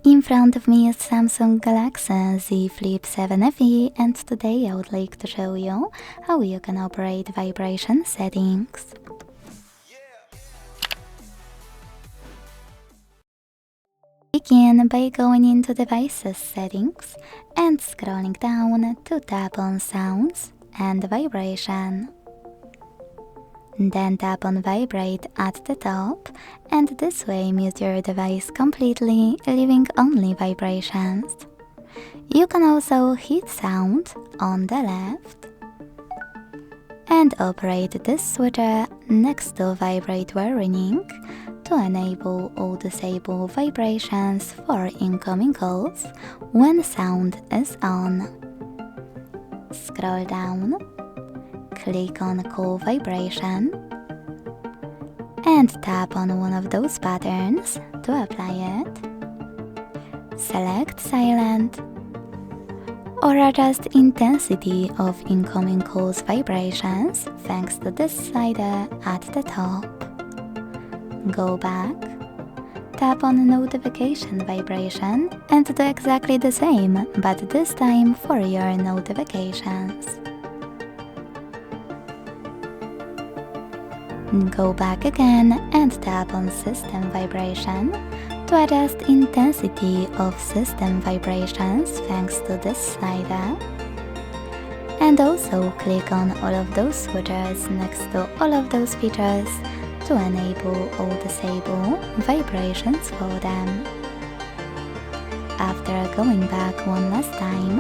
In front of me is Samsung Galaxy Z Flip 7 FE, and today I would like to show you how you can operate vibration settings. Begin by going into Devices Settings and scrolling down to tap on Sounds and Vibration. Then tap on Vibrate at the top, and this way mute your device completely, leaving only vibrations. You can also hit Sound on the left and operate this switcher next to Vibrate while ringing to enable or disable vibrations for incoming calls when sound is on. Scroll down, click on Call Vibration, and tap on one of those patterns to apply it. Select Silent, or adjust intensity of incoming calls vibrations thanks to this slider at the top. Go back, tap on Notification Vibration and do exactly the same, but this time for your notifications. Go back again and tap on System Vibration to adjust intensity of system vibrations thanks to this slider. And also click on all of those switches next to all of those features to enable or disable vibrations for them. After going back one last time,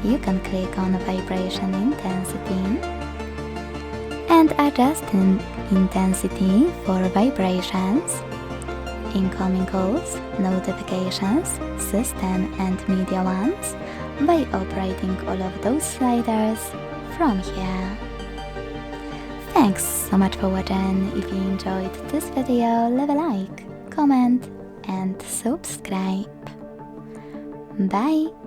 you can click on Vibration Intensity and adjust intensity for vibrations, incoming calls, notifications, system and media ones by operating all of those sliders from here. Thanks so much for watching. If you enjoyed this video, leave a like, comment and subscribe. Bye!